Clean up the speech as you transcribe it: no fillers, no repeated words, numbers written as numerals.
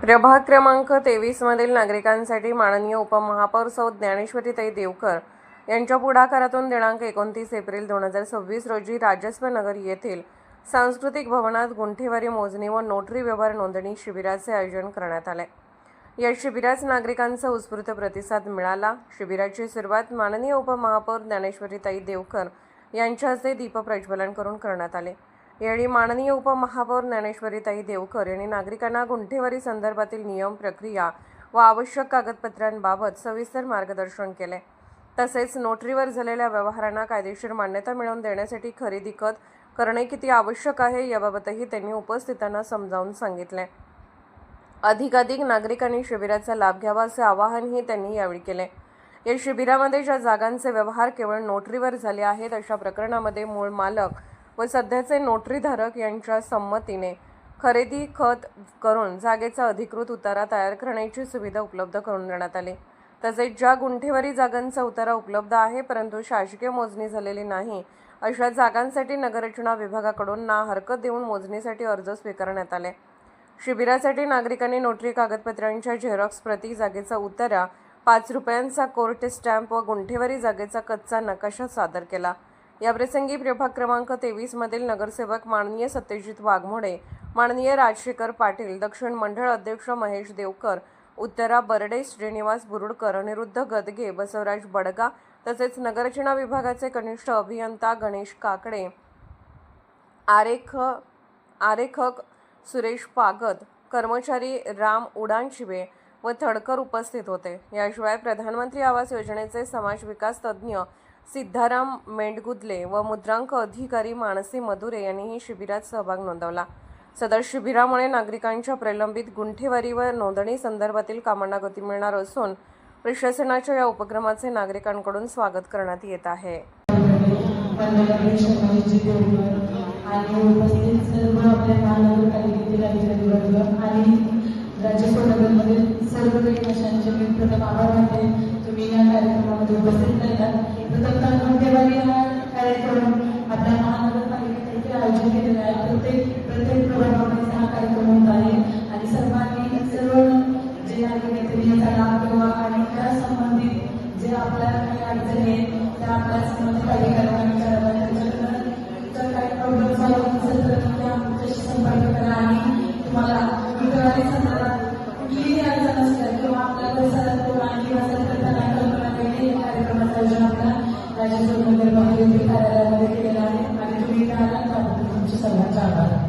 प्रभाग क्रमांक 23 मधील नागरिकांसाठी माननीय उपमहापौर सौ ज्ञानेश्वरीताई देवकर यांच्या पुढाकारातून दिनांक 29 एप्रिल 2026 रोजी राजस्व नगर येथील सांस्कृतिक भवनात गुंठेवारी मोजणी व नोटरी व्यवहार नोंदणी शिबिराचे आयोजन करण्यात आले। या शिबिरास नागरिकांचा उत्स्फूर्त प्रतिसाद मिळाला। शिबिराची सुरुवात माननीय उपमहापौर ज्ञानेश्वरीताई देवकर यांच्या हस्ते दीपप्रज्वलन करून करण्यात आले। यावेळी माननीय उपमहापौर ज्ञानेश्वरीताई देवकर यांनी नागरिकांना गुंठेवारी संदर्भातील नियम, प्रक्रिया व आवश्यक कागदपत्रांबाबत सविस्तर मार्गदर्शन केले। तसेच नोटरीवर झालेल्या व्यवहारांना कायदेशीर मान्यता मिळवून देण्यासाठी खरेदी खत करणे किती आवश्यक आहे याबाबतही त्यांनी उपस्थितांना समजावून सांगितले। अधिकाधिक नागरिकांनी शिबिराचा लाभ घ्यावा असे आवाहनही त्यांनी यावेळी केले। या शिबिरामध्ये ज्या जागांचे व्यवहार केवळ नोटरीवर झाले आहेत अशा प्रकरणामध्ये मूळ मालक व सध्याचे नोटरीधारक यांच्या संमतीने खरेदी खत करून जागेचा अधिकृत उतारा तयार करण्याची सुविधा उपलब्ध करून देण्यात आली। तसेच ज्या गुंठेवारी जागांचा उतारा उपलब्ध आहे परंतु शासकीय मोजणी झालेली नाही अशा जागांसाठी नगररचना विभागाकडून ना हरकत देऊन मोजणीसाठी अर्ज स्वीकारण्यात आले। शिबिरासाठी नागरिकांनी नोटरी कागदपत्रांच्या झेरॉक्स प्रती, जागेचा उतारा, 5 रुपयांचा कोर्ट स्टॅम्प व गुंठेवारी जागेचा कच्चा नकाशा सादर केला। याप्रसंगी प्रभाग क्रमांक 23 मधील नगरसेवक माननीय सत्यजित वाघमोडे, माननीय राजशेखर पाटील, दक्षिण मंडळ अध्यक्ष महेश देवकर, उत्तरा बर्डे, श्रीनिवास बुरुडकर, अनिरुद्ध गदगे, बसवराज बडगा तसेच नगररचना विभागाचे कनिष्ठ अभियंता गणेश काकडे, आरेखक सुरेश पागत, कर्मचारी राम उडानशिवे व थडकर उपस्थित होते। याशिवाय प्रधानमंत्री आवास योजनेचे समाज विकास तज्ज्ञ सिद्धाराम मेंढगुदले व मुद्रांक अधिकारी मानसी मधुरे यांनीही शिबिरात सहभाग नोंदवला। सदर शिबिरामुळे नागरिकांच्या प्रलंबित गुंठेवारी व नोंदणी संदर्भातील कामांना गती मिळणार असून प्रशासनाच्या या उपक्रमाचे नागरिकांकडून स्वागत करण्यात येत आहे। तुम्ही या कार्यक्रमामध्ये उपस्थित राहिलात। प्रथमतः गुंठेवारी हा कार्यक्रम आपल्या महानगरपालिकेतर्फे आयोजित केलेला आहे। प्रत्येक प्रभागामध्ये हा कार्यक्रम होत आहे आणि सर्वांनी सर्व जे नागरिक याचा लाभ घ्यावा आणि त्या संबंधित जे आपल्याला काही अडचणी आहेत त्या आपल्या संबंधित अधिकाऱ्यांना विचाराव्या। त्याच्यानंतर काही प्रॉब्लेम सॉल्व्ह असेल तर तुम्ही आमच्याशी संपर्क करा आणि तुम्हाला गुंठेवारी संदर्भात कुठलीही अडचण असेल किंवा आपल्या परिसरात आणखी असेल तर त्यांना कल्पना देणे या कार्यक्रमाचं आयोजन आपल्या राजस्व नगर कार्यालयामध्ये केलेलं आहे आणि तुम्ही इथे आलात त्याबद्दल तुमचे सर्वांचे आभार।